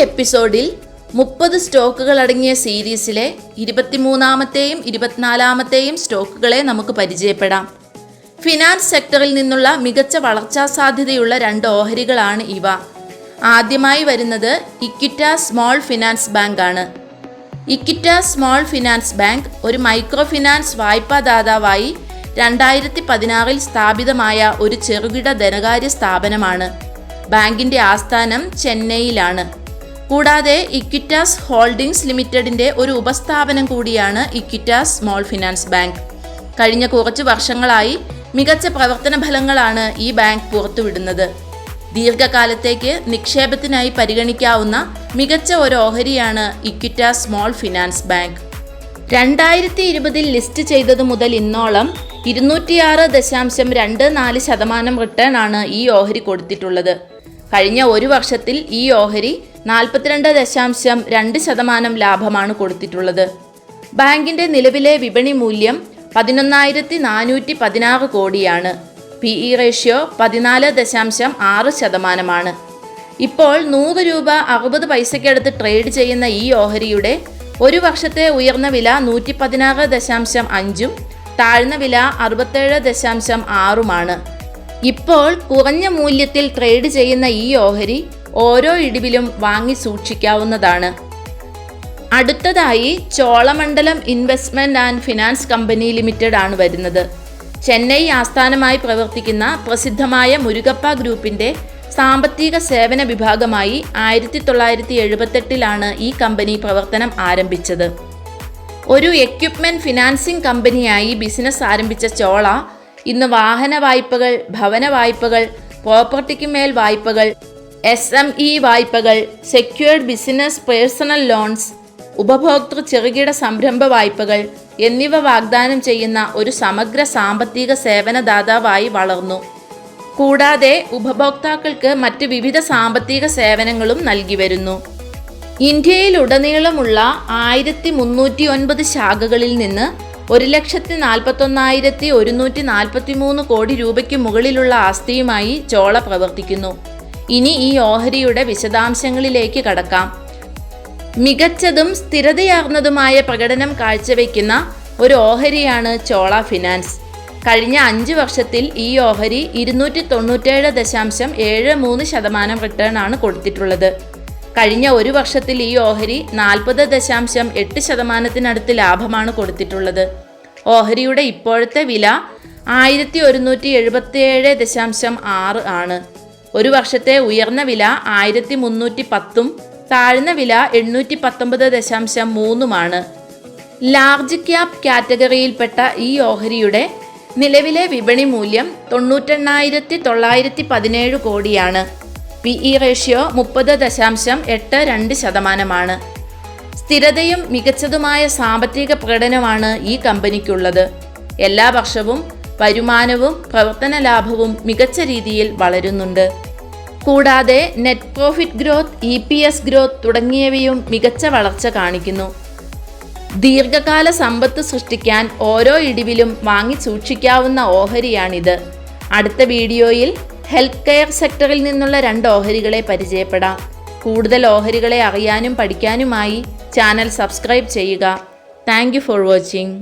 എപ്പിസോഡിൽ 30 സ്റ്റോക്കുകൾ അടങ്ങിയ സീരീസിലെ 23ാമത്തെയും 24ാമത്തെയും സ്റ്റോക്കുകളെ നമുക്ക് പരിചയപ്പെടാം. ഫിനാൻസ് സെക്ടറിൽ നിന്നുള്ള മികച്ച വളർച്ചാ സാധ്യതയുള്ള 2 ഓഹരികളാണ് ഇവ. ആദ്യമായി വരുന്നത് ഇക്വിറ്റാസ് സ്മോൾ ഫിനാൻസ് ബാങ്ക് ആണ്. ഇക്വിറ്റാസ് സ്മോൾ ഫിനാൻസ് ബാങ്ക് ഒരു മൈക്രോ ഫിനാൻസ് വായ്പാദാതാവായി 2016 സ്ഥാപിതമായ ഒരു ചെറുകിട ധനകാര്യ സ്ഥാപനമാണ്. ബാങ്കിൻ്റെ ആസ്ഥാനം ചെന്നൈയിലാണ്. കൂടാതെ ഇക്വിറ്റാസ് ഹോൾഡിംഗ്സ് ലിമിറ്റഡിൻ്റെ ഒരു ഉപസ്ഥാപനം കൂടിയാണ് ഇക്വിറ്റാസ് സ്മോൾ ഫിനാൻസ് ബാങ്ക്. കഴിഞ്ഞ കുറച്ച് വർഷങ്ങളായി മികച്ച പ്രവർത്തന ഫലങ്ങളാണ് ഈ ബാങ്ക് പുറത്തുവിടുന്നത്. ദീർഘകാലത്തേക്ക് നിക്ഷേപത്തിനായി പരിഗണിക്കാവുന്ന മികച്ച ഒരു ഓഹരിയാണ് Equitas small finance bank. 2020 list ചെയ്തതു മുതൽ ഇന്നോളം 206.24% റിട്ടേൺ ആണ് ഈ ഓഹരി കൊടുത്തിട്ടുള്ളത്. കഴിഞ്ഞ ഒരു വർഷത്തിൽ ഈ ഓഹരി 42.2% ലാഭമാണ് കൊടുത്തിട്ടുള്ളത്. ബാങ്കിൻ്റെ നിലവിലെ വിപണി മൂല്യം 11,416 കോടിയാണ്. PE ratio 14.6%. ഇപ്പോൾ 100 രൂപ 60 പൈസയ്ക്കടുത്ത് ട്രേഡ് ചെയ്യുന്ന ഈ ഓഹരിയുടെ ഒരു വർഷത്തെ ഉയർന്ന വില 116.5 താഴ്ന്ന വില 67.6. ഇപ്പോൾ കുറഞ്ഞ മൂല്യത്തിൽ ട്രേഡ് ചെയ്യുന്ന ഈ ഓഹരി ഓരോ ഇടിവിലും വാങ്ങി സൂക്ഷിക്കാവുന്നതാണ്. അടുത്തതായി Cholamandalam investment and finance company limited ആണ് വരുന്നത്. ചെന്നൈ ആസ്ഥാനമായി പ്രവർത്തിക്കുന്ന പ്രസിദ്ധമായ മുരുകപ്പ ഗ്രൂപ്പിൻ്റെ സാമ്പത്തിക സേവന വിഭാഗമായി 1978 ഈ കമ്പനി പ്രവർത്തനം ആരംഭിച്ചത്. ഒരു എക്യുപ്മെന്റ് ഫിനാൻസിംഗ് കമ്പനിയായി ബിസിനസ് ആരംഭിച്ച ചോള ഇന്ന് വാഹന വായ്പകൾ, ഭവന വായ്പകൾ, പ്രോപ്പർട്ടിക്ക് മേൽ വായ്പകൾ, SME വായ്പകൾ, സെക്യൂർഡ് ബിസിനസ് പേഴ്സണൽ ലോൺസ്, ഉപഭോക്തൃ ചെറുകിട സംരംഭ വായ്പകൾ എന്നിവ വാഗ്ദാനം ചെയ്യുന്ന ഒരു സമഗ്ര സാമ്പത്തിക സേവനദാതാവായി വളർന്നു. കൂടാതെ ഉപഭോക്താക്കൾക്ക് മറ്റ് വിവിധ സാമ്പത്തിക സേവനങ്ങളും നൽകി വരുന്നു. ഇന്ത്യയിലുടനീളമുള്ള 1309 ശാഖകളിൽ നിന്ന് 1,41,143 കോടി രൂപയ്ക്ക് മുകളിലുള്ള ആസ്തിയുമായി ചോള പ്രവർത്തിക്കുന്നു. ഇനി ഈ ഓഹരിയുടെ വിശദാംശങ്ങളിലേക്ക് കടക്കാം. മികച്ചതും സ്ഥിരതയാർന്നതുമായ പ്രകടനം കാഴ്ചവെക്കുന്ന ഒരു ഓഹരിയാണ് ചോള ഫിനാൻസ്. കഴിഞ്ഞ 5 വർഷത്തിൽ ഈ ഓഹരി 297.73% റിട്ടേൺ ആണ് കൊടുത്തിട്ടുള്ളത്. കഴിഞ്ഞ ഒരു വർഷത്തിൽ ഈ ഓഹരി 40.8% ലാഭമാണ് കൊടുത്തിട്ടുള്ളത്. ഓഹരിയുടെ ഇപ്പോഴത്തെ വില 1177.6 ആണ്. ഒരു വർഷത്തെ ഉയർന്ന വില 1310 താഴ്ന്ന വില 819.3. ലാർജ് ക്യാപ് കാറ്റഗറിയിൽപ്പെട്ട ഈ ഓഹരിയുടെ നിലവിലെ വിപണി മൂല്യം 98,917 കോടിയാണ്. PE ratio 30.82%. സ്ഥിരതയും മികച്ചതുമായ സാമ്പത്തിക പ്രകടനമാണ് ഈ കമ്പനിക്കുള്ളത്. എല്ലാ വർഷവും വരുമാനവും പ്രവർത്തന ലാഭവും മികച്ച രീതിയിൽ വളരുന്നുണ്ട്. കൂടാതെ net profit growth, EPS growth തുടങ്ങിയവയും മികച്ച വളർച്ച കാണിക്കുന്നു. ദീർഘകാല സമ്പത്ത് സൃഷ്ടിക്കാൻ ഓരോ ഇടിവിലും വാങ്ങി സൂക്ഷിക്കാവുന്ന ഓഹരിയാണിത്. അടുത്ത വീഡിയോയിൽ ഹെൽത്ത് കെയർ സെക്ടറിൽ നിന്നുള്ള 2 ഓഹരികളെ പരിചയപ്പെടാം. കൂടുതൽ ഓഹരികളെ അറിയാനും പഠിക്കാനുമായി ചാനൽ സബ്സ്ക്രൈബ് ചെയ്യുക. Thank you for watching.